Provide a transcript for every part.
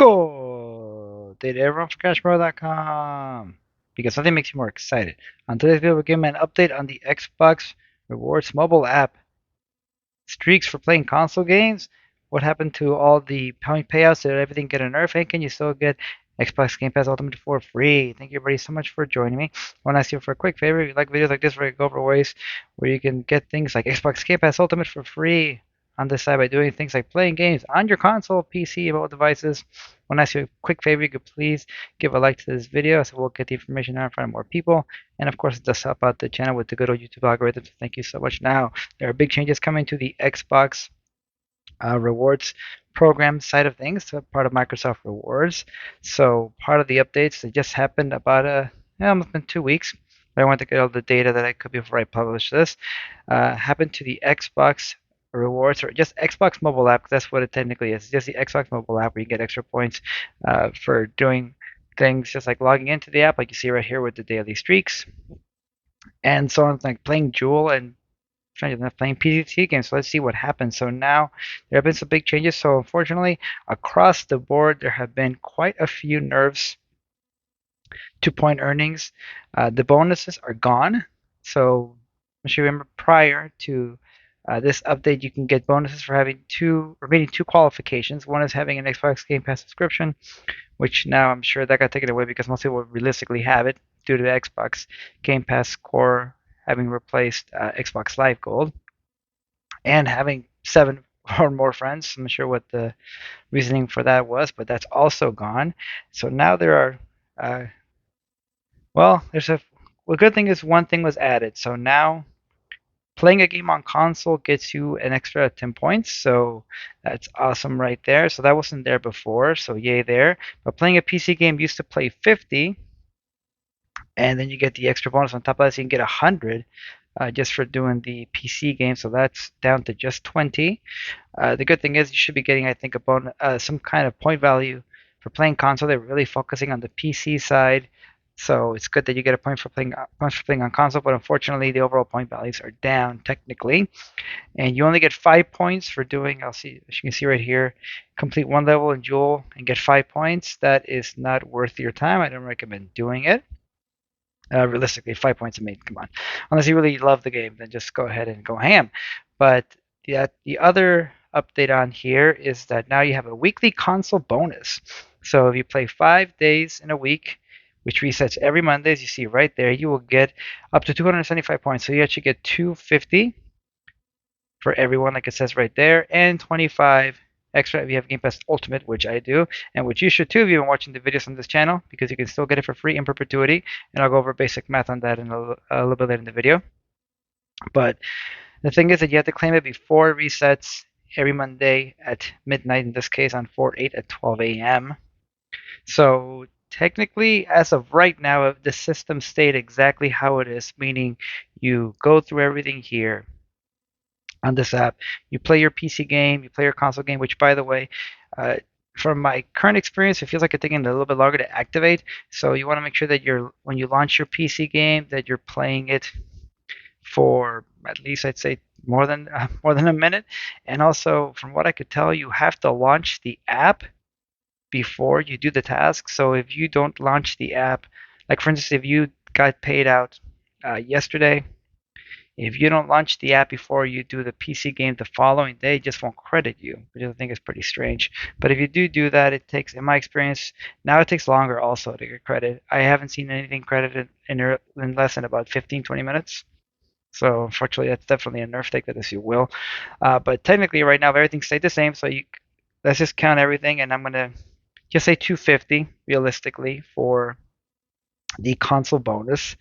Go! Did everyone for CashPro.com? Because nothing makes you more excited. On today's video, we're giving an update on the Xbox Rewards mobile app. Streaks for playing console games. What happened to all the payouts? Did everything get a nerf? And can you still get Xbox Game Pass Ultimate for free? Thank you everybody so much for joining me. I want to ask you for a quick favor. If you like videos like this where I go over ways where you can get things like Xbox Game Pass Ultimate for free on this side by doing things like playing games on your console, PC, mobile devices. I want to ask you a quick favor. You could please give a like to this video so we'll get the information out in front of more people. And of course, it does help out the channel with the good old YouTube algorithm. So thank you so much. Now, there are big changes coming to the Xbox rewards program side of things, so part of Microsoft Rewards. So part of the updates that just happened about almost been 2 weeks. But I want to get all the data that I could before I publish this. Happened to the Xbox Rewards or just Xbox mobile app. 'Cause that's what it technically is. It's just the Xbox mobile app where you get extra points for doing things just like logging into the app, like you see right here with the daily streaks, and so on, like playing Jewel and playing PvP games. So let's see what happens. So now there have been some big changes. So unfortunately, across the board, there have been quite a few nerfs to point earnings. The bonuses are gone. So I'm sure you remember prior to this update, you can get bonuses for having meeting two qualifications. One is having an Xbox Game Pass subscription, which now I'm sure that got taken away because most people realistically have it due to the Xbox Game Pass core having replaced Xbox Live Gold, and having 7 or more friends. I'm not sure what the reasoning for that was, but that's also gone. So now there are, there's well, good thing is one thing was added. So now playing a game on console gets you an extra 10 points, so that's awesome right there. So that wasn't there before, so yay there. But playing a PC game used to play 50, and then you get the extra bonus on top of that, so you can get 100 just for doing the PC game. So that's down to just 20. The good thing is you should be getting, I think, some kind of point value for playing console. They're really focusing on the PC side, so it's good that you get a points for playing on console. But unfortunately, the overall point values are down technically, and you only get 5 points for doing. As you can see right here, complete one level in Jewel and get 5 points. That is not worth your time. I don't recommend doing it. Realistically, 5 points a mate. Come on, unless you really love the game, then just go ahead and go ham. But the other update on here is that now you have a weekly console bonus. So if you play 5 days in a week, which resets every Monday, as you see right there, you will get up to 275 points. So you actually get 250 for everyone, like it says right there, and 25 extra if you have Game Pass Ultimate, which I do, and which you should too if you've been watching the videos on this channel, because you can still get it for free in perpetuity, and I'll go over basic math on that in a little bit later in the video. But the thing is that you have to claim it before it resets every Monday at midnight, in this case on 4/8 at 12 a.m. So technically, as of right now, the system stayed exactly how it is, meaning you go through everything here on this app. You play your PC game, you play your console game, which, by the way, uh, from my current experience, it feels like it's taking a little bit longer to activate. So you want to make sure that when you launch your PC game, that you're playing it for at least, I'd say, more than a minute. And also, from what I could tell, you have to launch the app before you do the task. So if you don't launch the app, like for instance, if you got paid out yesterday, if you don't launch the app before you do the PC game the following day, it just won't credit you, which I think is pretty strange. But if you do that, it takes, in my experience, now it takes longer also to get credit. I haven't seen anything credited in less than about 15, 20 minutes. So unfortunately, that's definitely a nerf. Take that as you will. But technically, right now, everything stayed the same. So let's just count everything, and I'm gonna just say 250 realistically for the console bonus,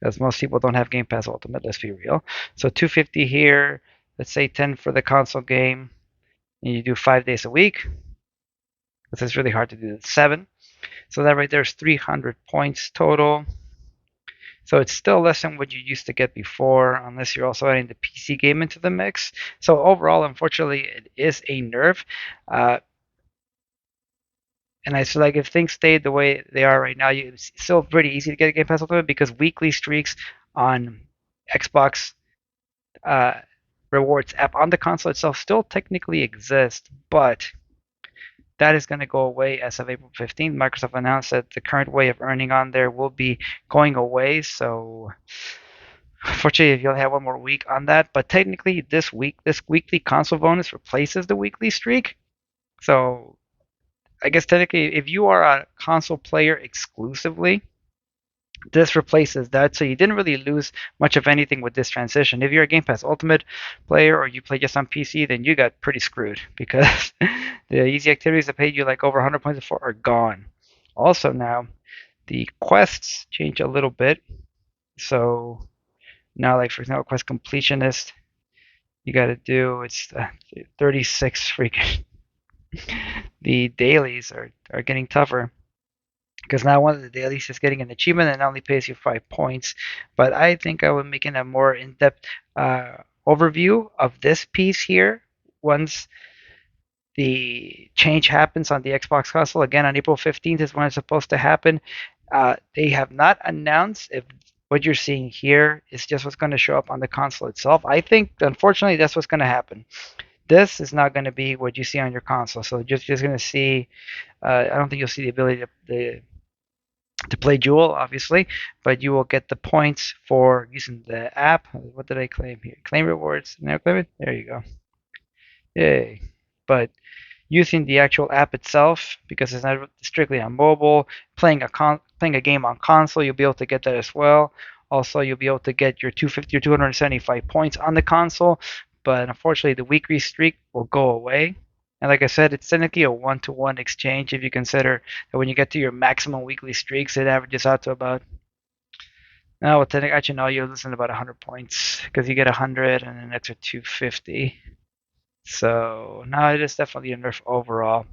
as most people don't have Game Pass Ultimate, let's be real. So 250 here, let's say 10 for the console game, and you do 5 days a week. This is really hard to do. 7. So that right there is 300 points total. So it's still less than what you used to get before, unless you're also adding the PC game into the mix. So overall, unfortunately, it is a nerf. And I feel like if things stayed the way they are right now, it's still pretty easy to get a Game Pass Ultimate because weekly streaks on Xbox uh, rewards app on the console itself still technically exist, but that is going to go away as of April 15th. Microsoft announced that the current way of earning on there will be going away. So unfortunately, you only have one more week on that. But technically, this weekly console bonus replaces the weekly streak. So I guess technically, if you are a console player exclusively, this replaces that. So you didn't really lose much of anything with this transition. If you're a Game Pass Ultimate player or you play just on PC, then you got pretty screwed because the easy activities that paid you like over 100 points before are gone. Also now, the quests change a little bit. So now, like for example, quest completionist, you got to do it's 36 freaking. The dailies are getting tougher because now one of the dailies is getting an achievement and only pays you 5 points. But I think I will make a more in-depth overview of this piece here once the change happens on the Xbox console. Again, on April 15th is when it's supposed to happen. They have not announced if what you're seeing here is just what's going to show up on the console itself. I think, unfortunately, that's what's going to happen. This is not going to be what you see on your console. So just going to see. I don't think you'll see the ability to play Jewel, obviously, but you will get the points for using the app. What did I claim here? Claim rewards. Now claim it. There you go. Yay! But using the actual app itself, because it's not strictly on mobile, playing a game on console, you'll be able to get that as well. Also, you'll be able to get your 250 or 275 points on the console, but unfortunately, the weekly streak will go away. And like I said, it's technically a one-to-one exchange if you consider that when you get to your maximum weekly streaks, it averages out to about. No, well, technically, actually, no, you're losing about 100 points because you get 100 and an extra 250. So, no, it is definitely a nerf overall.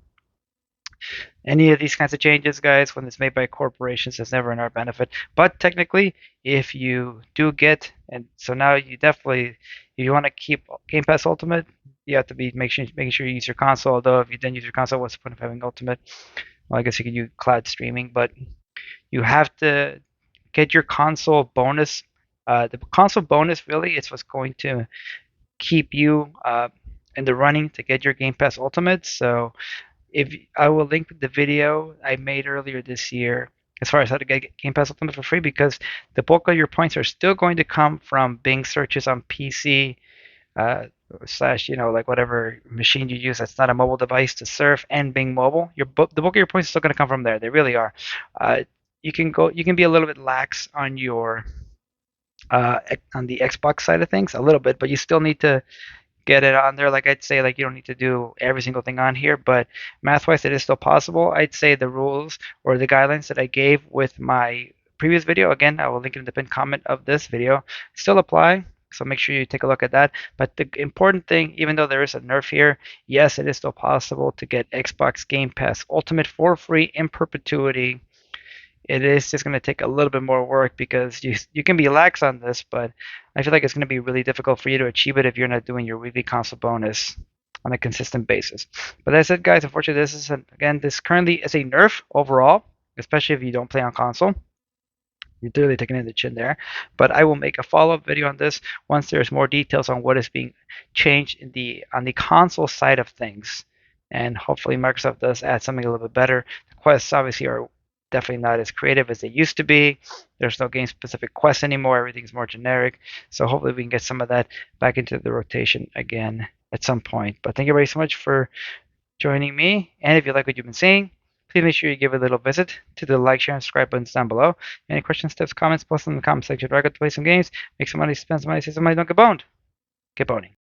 Any of these kinds of changes, guys, when it's made by corporations, is never in our benefit. But technically, if you do get, and so now you definitely, if you want to keep Game Pass Ultimate, you have to be making sure you use your console. Although if you didn't use your console, what's the point of having Ultimate? Well, I guess you could use cloud streaming, but you have to get your console bonus. The console bonus really is what's going to keep you in the running to get your Game Pass Ultimate. So if I will link the video I made earlier this year as far as how to get Game Pass Ultimate for free, because the bulk of your points are still going to come from Bing searches on PC slash like whatever machine you use that's not a mobile device to surf, and Bing Mobile. The bulk of your points are still going to come from there. They really are. You can be a little bit lax on your on the Xbox side of things a little bit, but you still need to get it on there. Like I'd say, like you don't need to do every single thing on here, but math-wise, it is still possible. I'd say the rules or the guidelines that I gave with my previous video, again, I will link it in the pinned comment of this video, still apply. So make sure you take a look at that. But the important thing, even though there is a nerf here, yes, it is still possible to get Xbox Game Pass Ultimate for free in perpetuity. It is just going to take a little bit more work because you can be lax on this, but I feel like it's going to be really difficult for you to achieve it if you're not doing your weekly console bonus on a consistent basis. But that's it, guys. Unfortunately, this currently is a nerf overall, especially if you don't play on console. You're literally taking in the chin there. But I will make a follow-up video on this once there's more details on what is being changed on the console side of things. And hopefully Microsoft does add something a little bit better. The quests obviously are definitely not as creative as they used to be. There's no game-specific quests anymore. Everything's more generic. So hopefully we can get some of that back into the rotation again at some point. But thank you very so much for joining me. And if you like what you've been seeing, please make sure you give a little visit to the like, share, and subscribe buttons down below. Any questions, tips, comments, post them in the comment section. Where I got to play some games, make some money, spend some money, save some money, don't get boned. Get boning.